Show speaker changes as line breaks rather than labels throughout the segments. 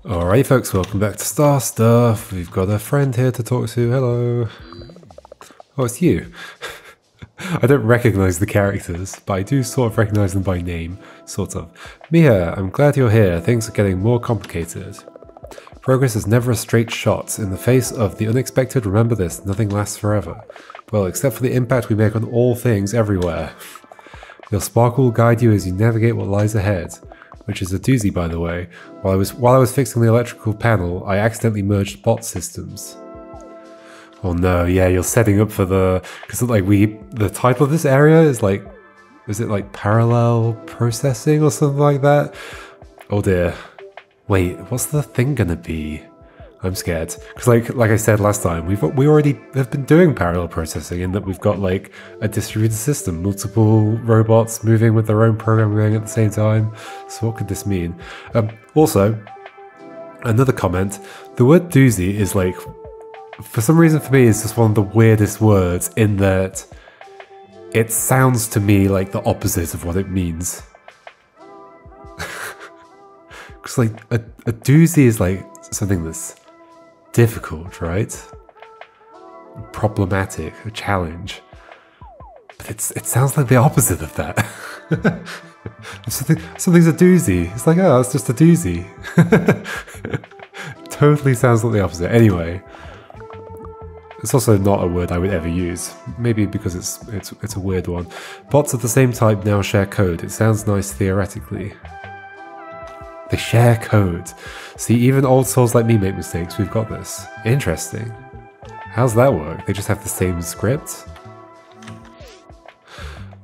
Alright folks, welcome back to Star Stuff. We've got a friend here to talk to. Hello. Oh, it's you. I don't recognize the characters, but I do sort of recognize them by name. Sort of. Mia, I'm glad you're here. Things are getting more complicated. Progress is never a straight shot. In the face of the unexpected, remember this, nothing lasts forever. Well, except for the impact we make on all things everywhere. Your sparkle will guide you as you navigate what lies ahead. Which is a doozy, by the way. While I was fixing the electrical panel, I accidentally merged bot systems. Oh no, yeah, you're setting up for because like the title of this area is like, is it like parallel processing or something like that? Oh dear. Wait, what's the thing gonna be? I'm scared because like I said last time, we already have been doing parallel processing in that we've got like a distributed system, multiple robots moving with their own program going at the same time. So what could this mean? Also, another comment: the word doozy is like, for some reason for me, it's just one of the weirdest words in that it sounds to me like the opposite of what it means. Because like a doozy is like something that's difficult, right? Problematic, a challenge. But it sounds like the opposite of that. Something's a doozy. It's like, oh, it's just a doozy. Totally sounds like the opposite. Anyway, it's also not a word I would ever use. Maybe because it's a weird one. Bots of the same type now share code. It sounds nice theoretically. They share code. See, even old souls like me make mistakes. We've got this. Interesting. How's that work? They just have the same script?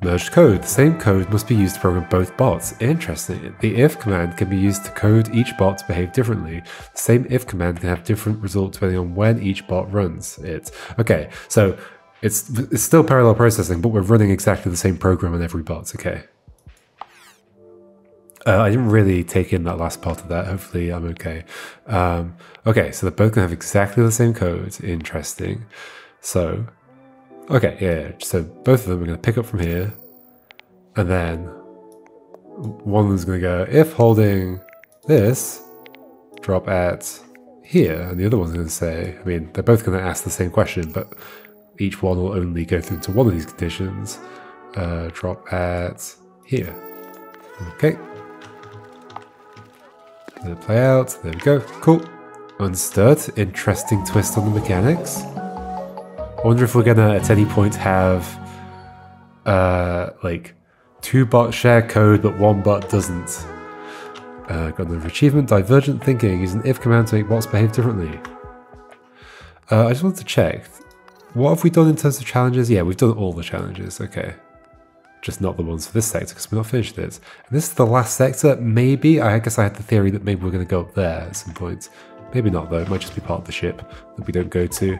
Merged code. The same code must be used to program both bots. Interesting. The if command can be used to code each bot to behave differently. The same if command can have different results depending on when each bot runs it. Okay, so it's still parallel processing, but we're running exactly the same program on every bot. Okay. I didn't really take in that last part of that. Hopefully I'm okay. Okay, so they're both going to have exactly the same code. Interesting. So, okay, yeah. So both of them are going to pick up from here. And then one of them is going to go, if holding this, drop at here. And the other one's going to say, I mean, they're both going to ask the same question, but each one will only go through to one of these conditions. Drop at here. Okay. Let it play out. There we go. Cool. Understood. Interesting twist on the mechanics. I wonder if we're gonna at any point have like two bots share code but one bot doesn't. Got another achievement. Divergent thinking. Use an if command to make bots behave differently. I just wanted to check. What have we done in terms of challenges? Yeah, we've done all the challenges. Okay. Just not the ones for this sector because we're not finished it. And this is the last sector. Maybe, I guess I had the theory that maybe we're going to go up there at some point. Maybe not though, it might just be part of the ship that we don't go to.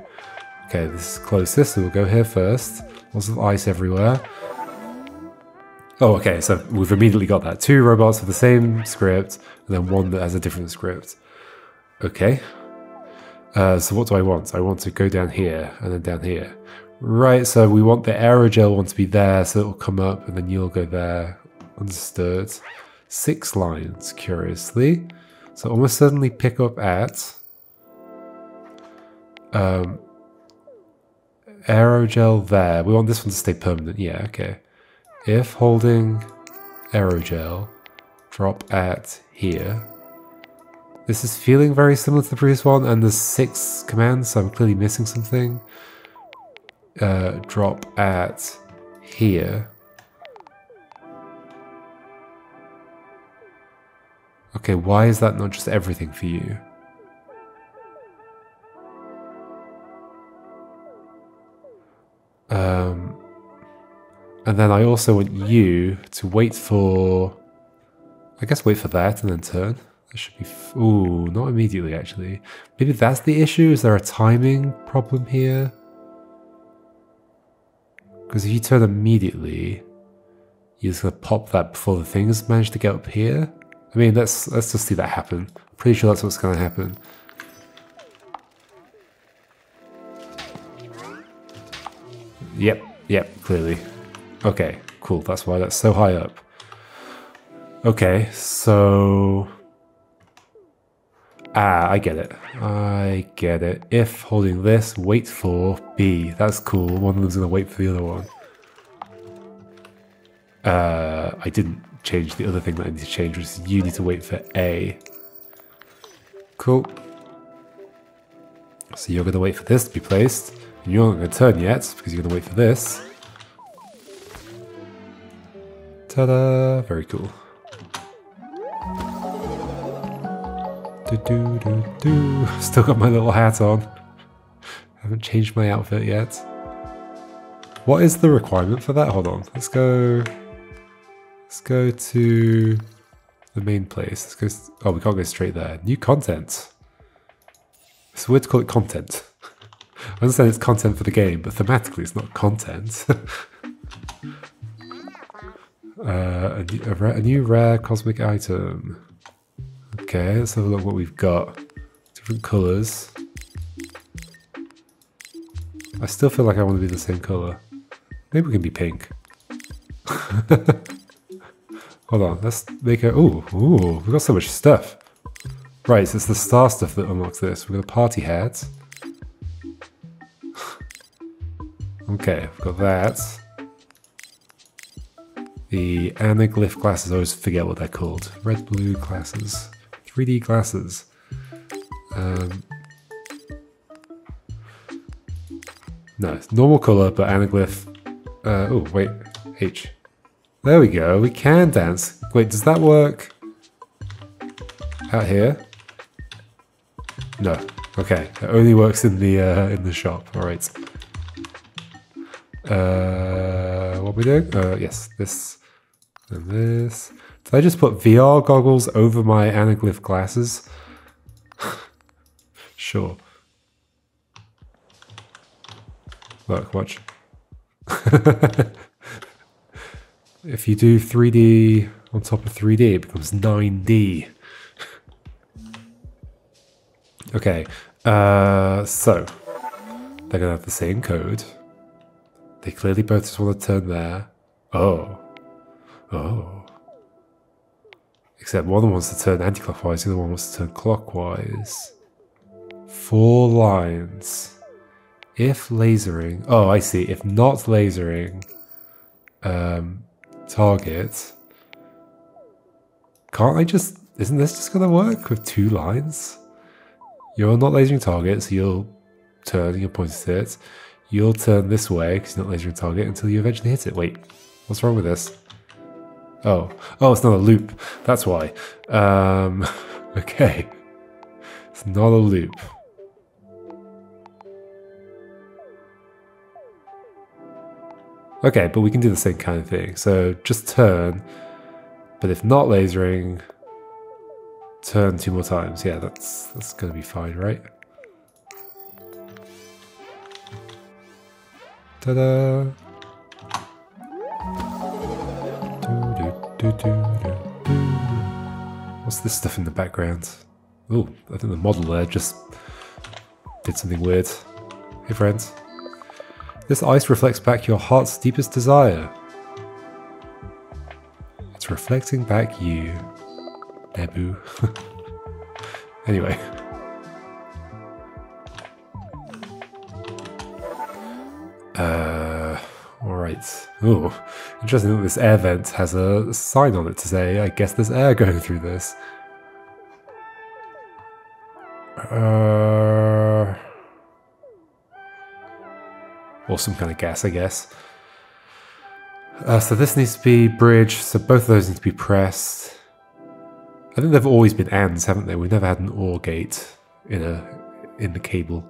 Okay, this is closest, so we'll go here first. Lots of ice everywhere. Oh, okay, so we've immediately got that. Two robots with the same script, and then one that has a different script. Okay. So what do I want? I want to go down here, and then down here. Right, so we want the aerogel one to be there, so it'll come up, and then you'll go there. Understood. 6 lines, curiously. So almost certainly pick up at aerogel there. We want this one to stay permanent. Yeah, okay. If holding aerogel, drop at here. This is feeling very similar to the previous one, and there's 6 commands, so I'm clearly missing something. Drop at here. Okay, why is that not just everything for you? And then I also want you to wait for, I guess wait for that and then turn. That should be, ooh, not immediately actually. Maybe that's the issue, is there a timing problem here? Because if you turn immediately, you're just going to pop that before the things manage to get up here. I mean, let's just see that happen. I'm pretty sure that's what's going to happen. Yep, clearly. Okay, cool. That's why that's so high up. Okay, so Ah, I get it. I get it. If holding this, wait for B. That's cool. One of them's going to wait for the other one. I didn't change the other thing that I need to change, which is you need to wait for A. Cool. So you're going to wait for this to be placed. And you're not going to turn yet, because you're going to wait for this. Ta-da! Very cool. Do-do-do-do. Still got my little hat on. Haven't changed my outfit yet. What is the requirement for that? Hold on. Let's go to the main place. Oh, we can't go straight there. New content. It's weird to call it content. I understand it's content for the game, but thematically it's not content. A new rare cosmic item. Okay, let's have a look what we've got. Different colours. I still feel like I want to be the same colour. Maybe we can be pink. Hold on, let's make a... Ooh, we've got so much stuff. Right, so it's the star stuff that unlocks this. We've got a party hat. Okay, we've got that. The anaglyph glasses, I always forget what they're called. Red, blue glasses. 3D glasses. No, it's normal colour, but anaglyph. Oh, wait. H. There we go. We can dance. Wait, does that work out here? No. Okay. It only works in the shop. All right. What are we doing? Yes, this and this. Did I just put VR goggles over my anaglyph glasses? Sure. Look, watch. If you do 3D on top of 3D, it becomes 9D. Okay, so they're gonna have the same code. They clearly both just want to turn there. Oh. Except one wants to turn anti-clockwise, the other one wants to turn clockwise. 4 lines. If lasering... Oh, I see. If not lasering target... Can't I just... Isn't this just going to work with 2 lines? You're not lasering target, so you'll turn, you'll point at it. You'll turn this way, because you're not lasering target, until you eventually hit it. Wait, what's wrong with this? Oh, it's not a loop. That's why. Okay. It's not a loop. Okay, but we can do the same kind of thing. So just turn, but if not lasering, turn 2 more times. Yeah, that's gonna be fine, right? Ta-da! What's this stuff in the background? Oh, I think the model there just did something weird. Hey friends. This ice reflects back your heart's deepest desire. It's reflecting back you, Nebu. Anyway. Alright. Oh, interesting that this air vent has a sign on it to say, I guess there's air going through this. Or some kind of gas, I guess. So this needs to be bridge, so both of those need to be pressed. I think they've always been ANDs, haven't they? We've never had an OR gate in the cable.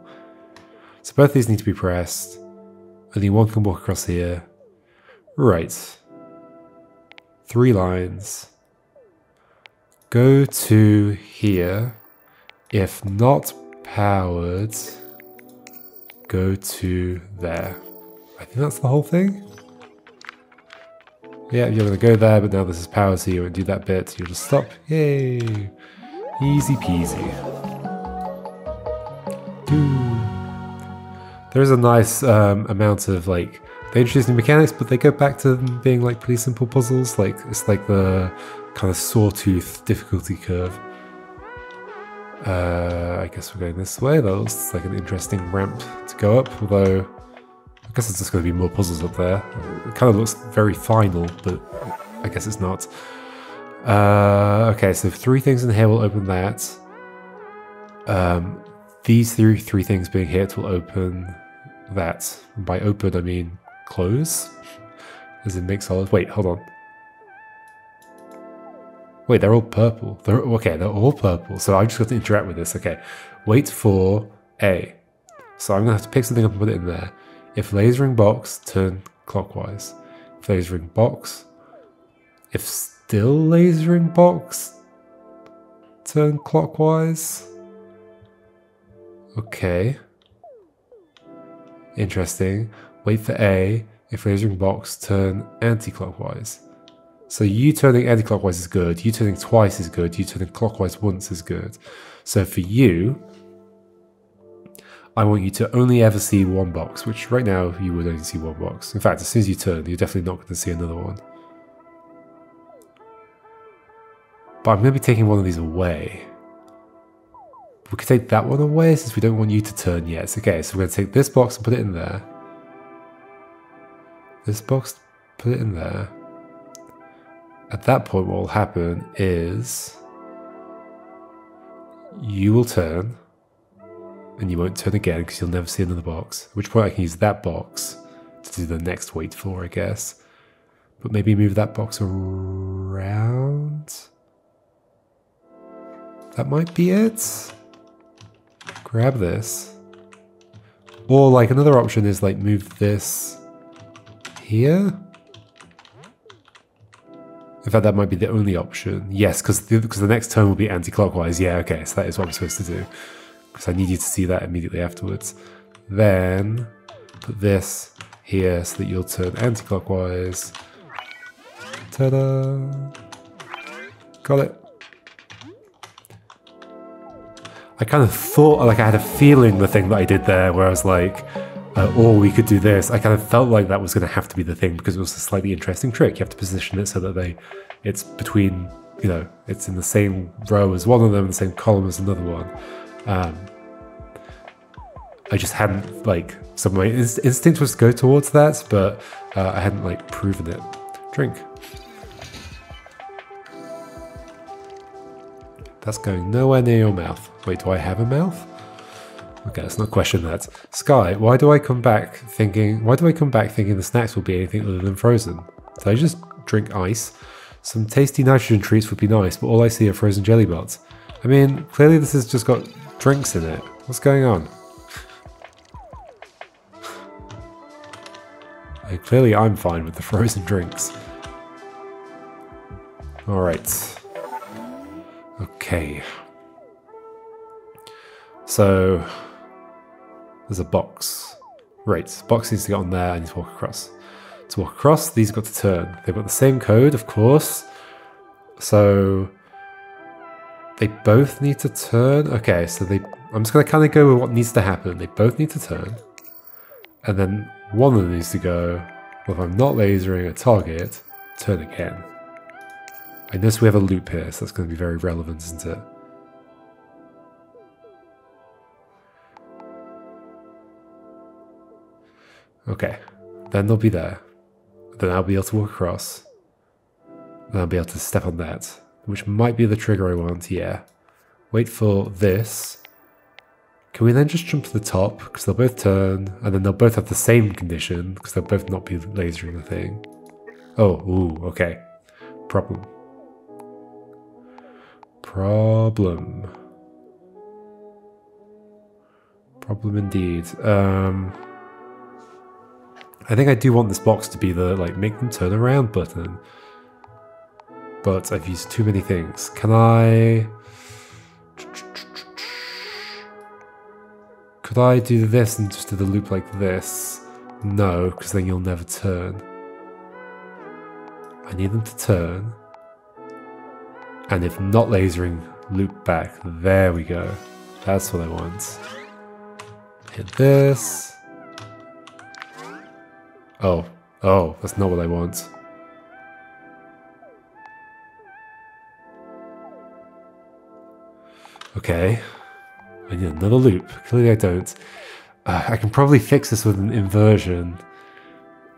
So both these need to be pressed. Only one can walk across here. Right. 3 lines. Go to here. If not powered, go to there. I think that's the whole thing. Yeah, you're going to go there, but now this is powered, so you won't do that bit. You'll just stop. Yay! Easy peasy. There is a nice amount of, like, they introduce new mechanics, but they go back to them being, like, pretty simple puzzles. Like, it's like the kind of sawtooth difficulty curve. I guess we're going this way. That looks like an interesting ramp to go up, although I guess it's just going to be more puzzles up there. It kind of looks very final, but I guess it's not. Okay, so 3 things in here will open that. These three things being hit will open that. And by open, I mean close, as in make solid. Wait, hold on. Wait, they're all purple. They're all purple. So I just got to interact with this. Okay, wait for A. So I'm gonna have to pick something up and put it in there. If lasering box, turn clockwise. If lasering box, if still lasering box, turn clockwise. Okay. Interesting. Wait for A. If lasering box, turn anti-clockwise. So you turning anti-clockwise is good, you turning twice is good, you turning clockwise once is good. So for you, I want you to only ever see one box, which right now you would only see one box. In fact, as soon as you turn, you're definitely not going to see another one. But I'm going to be taking one of these away. We could take that one away since we don't want you to turn yet. Okay, so we're going to take this box and put it in there. This box, put it in there. At that point, what will happen is you will turn, and you won't turn again because you'll never see another box. At which point I can use that box to do the next wait for, I guess. But maybe move that box around. That might be it. Grab this. Or like another option is like move this here. In fact, that might be the only option. Yes, because the next turn will be anti-clockwise. Yeah, okay, so that is what I'm supposed to do. Because I need you to see that immediately afterwards. Then, put this here so that you'll turn anti-clockwise. Ta-da! Got it. I kind of thought, like I had a feeling the thing that I did there where I was like, or we could do this. I kind of felt like that was going to have to be the thing because it was a slightly interesting trick. You have to position it so that it's between, you know, it's in the same row as one of them, the same column as another one. I just hadn't, like, some of my instinct was to go towards that, but I hadn't, like, proven it. Drink. That's going nowhere near your mouth. Wait, do I have a mouth? Okay, let's not question that. Sky, why do I come back thinking the snacks will be anything other than frozen? Did I just drink ice? Some tasty nitrogen treats would be nice, but all I see are frozen jelly bots. I mean, clearly this has just got drinks in it. What's going on? Clearly I'm fine with the frozen drinks. Alright. Okay. So there's a box. Right, box needs to get on there, I need to walk across. To walk across, these have got to turn. They've got the same code, of course. So they both need to turn. Okay, so I'm just gonna kind of go with what needs to happen. They both need to turn. And then one of them needs to go, well, if I'm not lasering a target, turn again. I notice we have a loop here, so that's going to be very relevant, isn't it? Okay, then they'll be there. Then I'll be able to walk across. Then I'll be able to step on that, which might be the trigger I want, yeah. Wait for this. Can we then just jump to the top, because they'll both turn, and then they'll both have the same condition, because they'll both not be lasering the thing. Oh, ooh, okay. Problem. Problem indeed. I think I do want this box to be the, like, make them turn around button. But I've used too many things. Can I... Could I do this and just do the loop like this? No, because then you'll never turn. I need them to turn. And if not lasering, loop back. There we go. That's what I want. Hit this. Oh, that's not what I want. Okay. I need another loop. Clearly I don't. I can probably fix this with an inversion.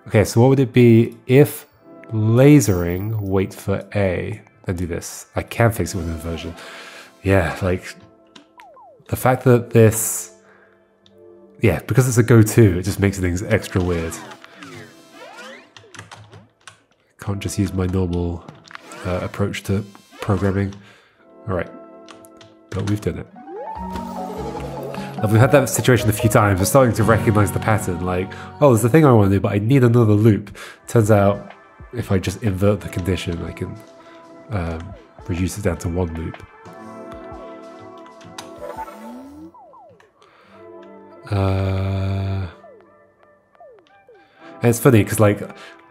Okay, so what would it be if lasering, wait for A, then do this? I can fix it with an inversion. Yeah, like the fact that this, yeah, because it's a go-to, it just makes things extra weird. Can't just use my normal approach to programming. All right, but we've done it. We've had that situation a few times. We're starting to recognize the pattern, like, oh, there's the thing I want to do, but I need another loop. Turns out, if I just invert the condition, I can reduce it down to one loop. And it's funny because, like,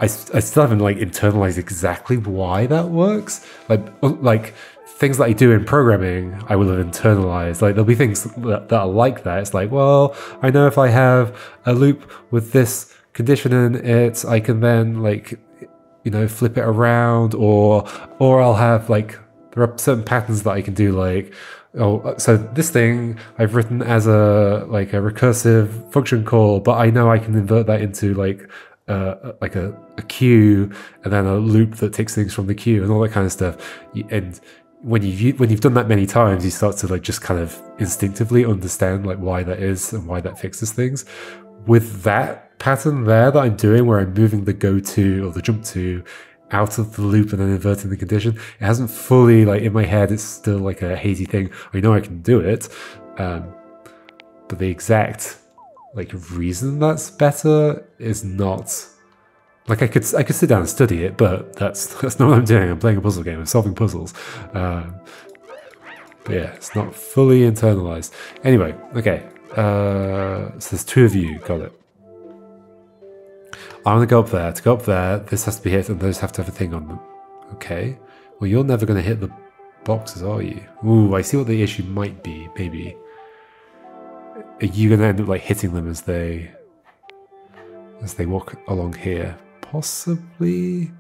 I still haven't like internalized exactly why that works. Like things that I do in programming, I will have internalized. Like there'll be things that are like that. It's like, well, I know if I have a loop with this condition in it, I can then like, you know, flip it around, or I'll have like, there are certain patterns that I can do, like, oh, so this thing I've written as a like a recursive function call, but I know I can invert that into like a queue, and then a loop that takes things from the queue and all that kind of stuff. And when you've done that many times, you start to like just kind of instinctively understand like why that is and why that fixes things. With that pattern there that I'm doing, where I'm moving the go to or the jump to out of the loop and then inverting the condition, it hasn't fully, like in my head, it's still like a hazy thing. I know I can do it, but the exact like reason that's better is not like I could sit down and study it, but that's not what I'm doing. I'm playing a puzzle game. I'm solving puzzles. But yeah, it's not fully internalized. Anyway, okay. So there's two of you. Got it. I want to go up there. To go up there, this has to be hit, and those have to have a thing on them. Okay. Well, you're never going to hit the boxes, are you? Ooh, I see what the issue might be. Maybe. Are you going to end up like hitting them as they walk along here? Possibly.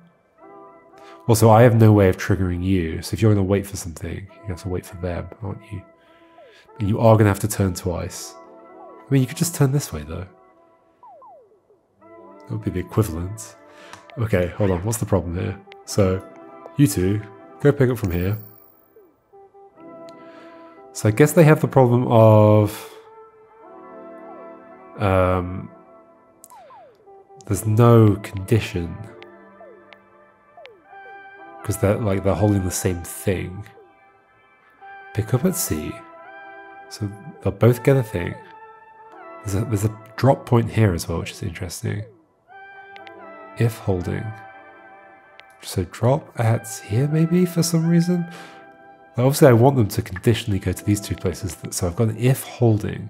Also, I have no way of triggering you, so if you're going to wait for something, you have to wait for them, aren't you? And you are going to have to turn twice. I mean, you could just turn this way, though. That would be the equivalent. Okay, hold on. What's the problem here? So, you two, go pick up from here. So I guess they have the problem of... there's no condition. Because they're holding the same thing. Pick up at C. So they'll both get a thing. There's a drop point here as well, which is interesting. If holding. So drop at here maybe for some reason. But obviously I want them to conditionally go to these two places. So I've got an if holding.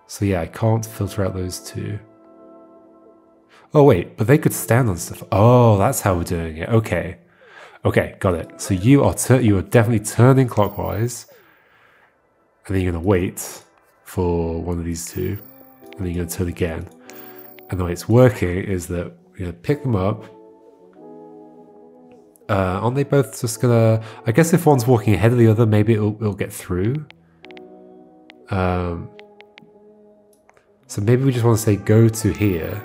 So yeah, I can't filter out those two. Oh wait, but they could stand on stuff. Oh, that's how we're doing it. Okay. Okay, got it. So you are definitely turning clockwise. And then you're going to wait for one of these two. And then you're going to turn again. And the way it's working is that we're going to pick them up. Aren't they both just going to... I guess if one's walking ahead of the other, maybe it'll get through. So maybe we just want to say go to here.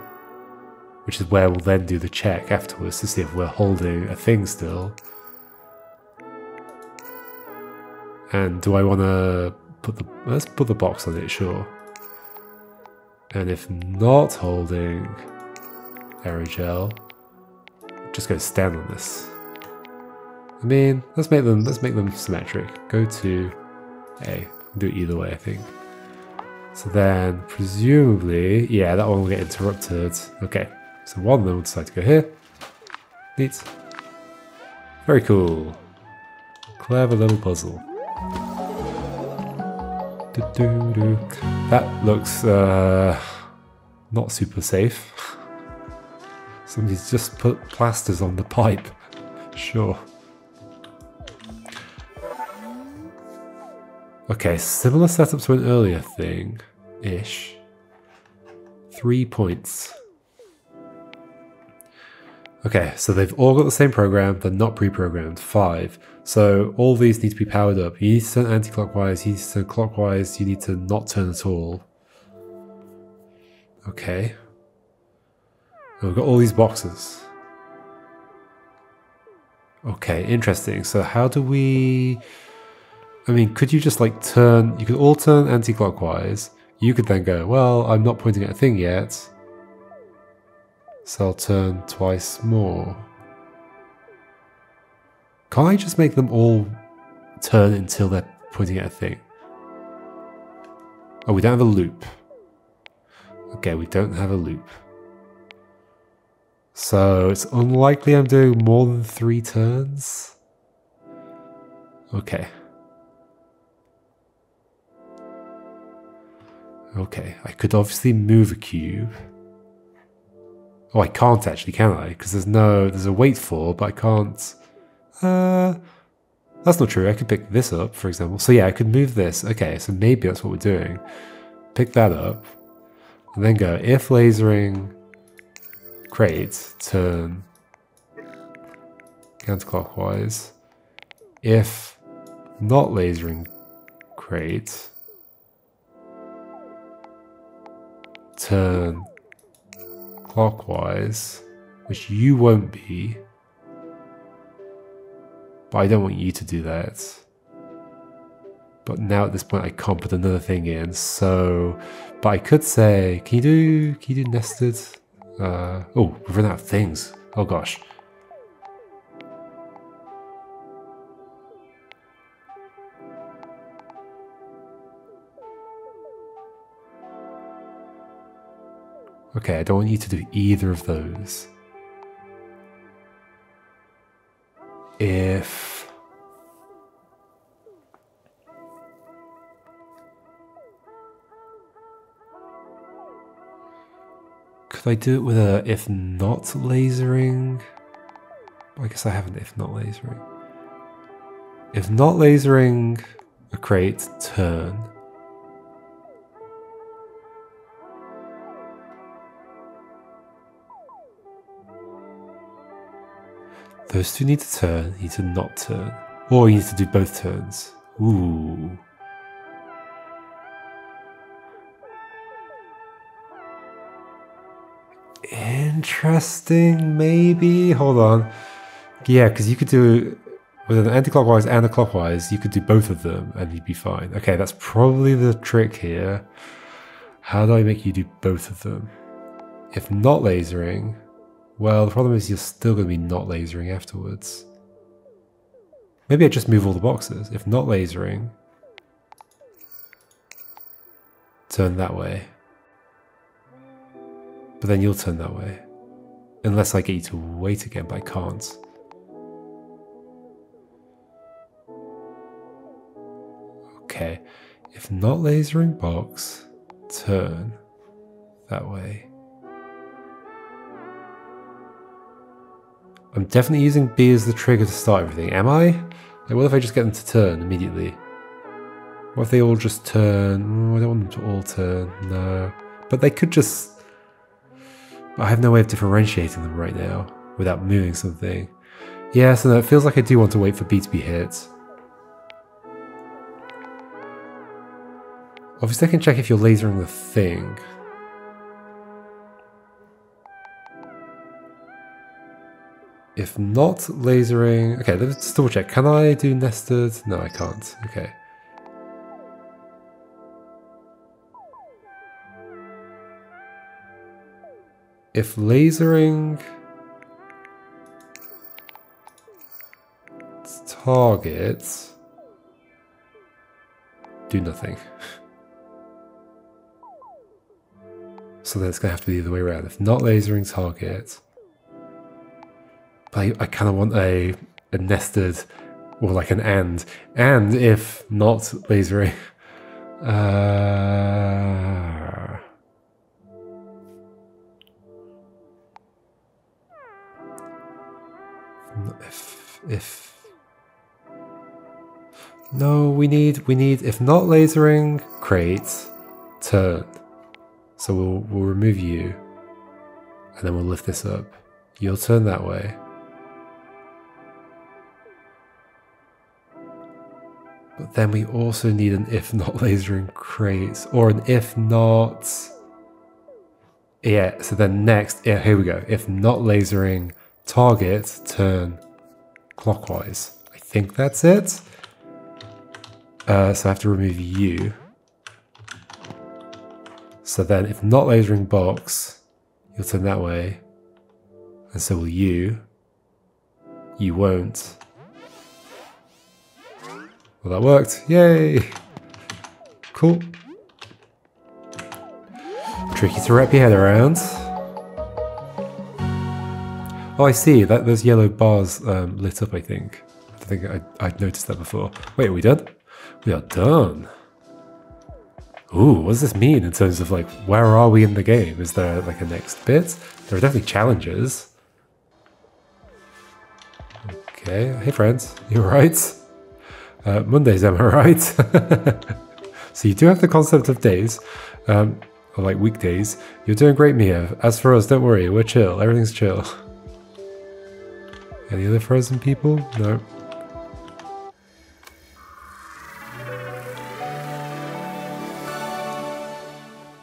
Which is where we'll then do the check afterwards to see if we're holding a thing still. And do I want to put the... Let's put the box on it, sure. And if not holding aerogel, just go stand on this. I mean, let's make them symmetric. Go to A. Do it either way, I think. So then, presumably, yeah, that one will get interrupted. Okay, so one of them will decide to go here. Neat. Very cool. Clever little puzzle. That looks not super safe. Somebody's just put plasters on the pipe. Sure. Okay, similar setup to an earlier thing-ish. 3 points. Okay, so they've all got the same program, they're not pre-programmed. 5. So all these need to be powered up. You need to turn anti-clockwise, you need to turn clockwise, you need to not turn at all. Okay. And we've got all these boxes. Okay, interesting. So how do we... I mean, could you just like turn... You could all turn anti-clockwise. You could then go, well, I'm not pointing at a thing yet. So I'll turn twice more. Can't I just make them all turn until they're pointing at a thing? Oh, we don't have a loop. Okay, we don't have a loop. So it's unlikely I'm doing more than 3 turns. Okay. Okay, I could obviously move a cube. Oh, I can't actually, can I? Because there's a wait for, but I can't. That's not true. I could pick this up, for example. So yeah, I could move this. Okay, so maybe that's what we're doing. Pick that up, and then go if lasering crate, turn counterclockwise. If not lasering crate, turn clockwise, which you won't be. But I don't want you to do that. But now at this point I can't put another thing in, so... But I could say, can you do nested? Oh, we've run out of things. Oh gosh. Okay, I don't want you to do either of those. If... Could I do it with a if not lasering? I guess I haven't if not lasering. If not lasering a crate, turn. Those two need to turn, you need to not turn. Or you need to do both turns. Ooh. Interesting, maybe? Hold on. Yeah, because you could do, with an anti-clockwise and a clockwise, you could do both of them and you'd be fine. Okay, that's probably the trick here. How do I make you do both of them? If not lasering, well, the problem is you're still going to be not lasering afterwards. Maybe I just move all the boxes. If not lasering, turn that way. But then you'll turn that way. Unless I get you to wait again, but I can't. Okay. If not lasering box, turn that way. I'm definitely using B as the trigger to start everything, am I? Like, what if I just get them to turn immediately? What if they all just turn? Oh, I don't want them to all turn, no. But they could just... I have no way of differentiating them right now without moving something. Yeah, so no, it feels like I do want to wait for B to be hit. Obviously I can check if you're lasering the thing. If not lasering... Okay, let's double check. Can I do nested? No, I can't. Okay. If lasering... target... do nothing. So then it's going to have to be the other way around. If not lasering target... But I kind of want a nested, or like an and. And if not lasering... If... No, we need, if not lasering, crate, turn. So we'll remove you, and then we'll lift this up. You'll turn that way. But then we also need an if not lasering crate, or an if not... Yeah, so then next, yeah, here we go. If not lasering target, turn clockwise. I think that's it. So I have to remove you. So then if not lasering box, you'll turn that way. And so will you. You won't. Well, that worked. Yay! Cool. Tricky to wrap your head around. Oh, I see. Those yellow bars lit up, I think. I think I'd noticed that before. Wait, are we done? We are done. Ooh, what does this mean in terms of, like, where are we in the game? Is there, like, a next bit? There are definitely challenges. Okay. Hey, friends. You alright? Mondays, am I right? So you do have the concept of days. Or like weekdays. You're doing great, Mia. As for us, don't worry. We're chill. Everything's chill. Any other frozen people? No.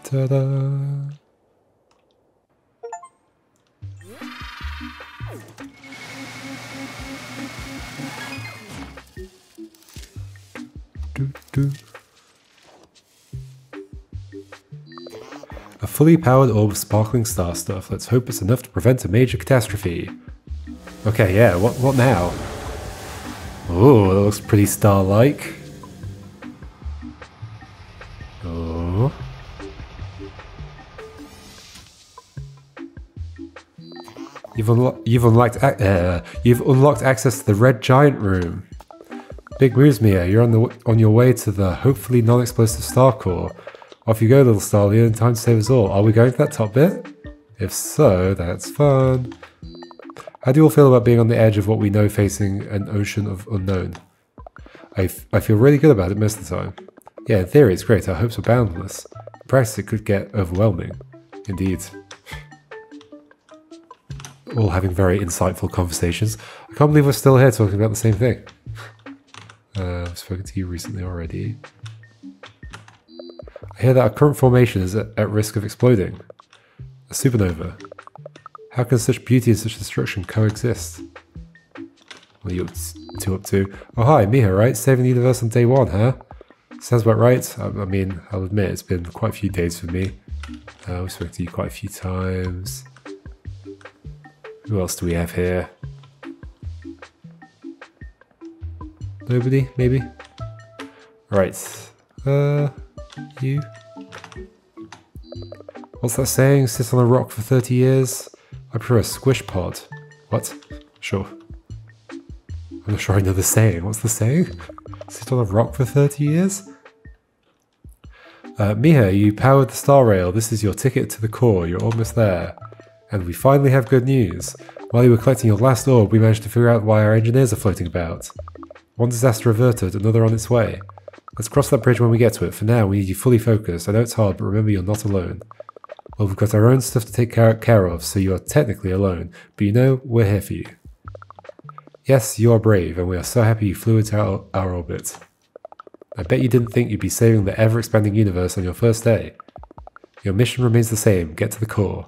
Ta-da! Do. A fully powered orb of sparkling star stuff. Let's hope it's enough to prevent a major catastrophe. Okay, yeah, what now? Oh, that looks pretty star-like. Oh. You've unlocked access to the red giant room. Big moves, Mia. You're on your way to the hopefully non-explosive star core. Off you go, little Starly, in time to save us all. Are we going to that top bit? If so, that's fun. How do you all feel about being on the edge of what we know, facing an ocean of unknown? I feel really good about it most of the time. Yeah, in theory it's great. Our hopes are boundless. In practice it could get overwhelming. Indeed. All having very insightful conversations. I can't believe we're still here talking about the same thing. I've spoken to you recently already. I hear that our current formation is at risk of exploding. A supernova. How can such beauty and such destruction coexist? What are you up to? Oh hi, Miha, right? Saving the universe on day one, huh? Sounds about right. I mean, I'll admit it's been quite a few days for me. We've spoken to you quite a few times. Who else do we have here? Nobody, maybe? Right. You? What's that saying? Sit on a rock for 30 years? I prefer a squish pod. What? Sure. I'm not sure I know the saying. What's the saying? Sit on a rock for 30 years? Miha, you powered the star rail. This is your ticket to the core. You're almost there. And we finally have good news. While you were collecting your last orb, we managed to figure out why our engineers are floating about. One disaster averted, another on its way. Let's cross that bridge when we get to it. For now, we need you fully focused. I know it's hard, but remember you're not alone. Well, we've got our own stuff to take care of, so you are technically alone. But you know, we're here for you. Yes, you are brave, and we are so happy you flew into our orbit. I bet you didn't think you'd be saving the ever-expanding universe on your first day. Your mission remains the same. Get to the core.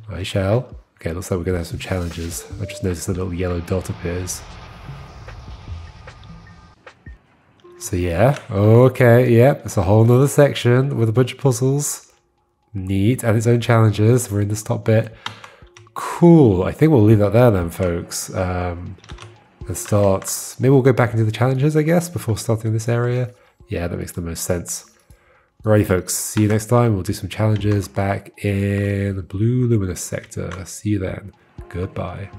I shall. Okay, looks like we're going to have some challenges. I just noticed a little yellow dot appears. So yeah, okay, yep, it's a whole nother section with a bunch of puzzles. Neat, and its own challenges. We're in this top bit. Cool, I think we'll leave that there then, folks. And start, maybe we'll go back into the challenges, I guess, before starting this area. Yeah, that makes the most sense. Alrighty, folks, see you next time. We'll do some challenges back in the Blue Luminous sector. See you then. Goodbye.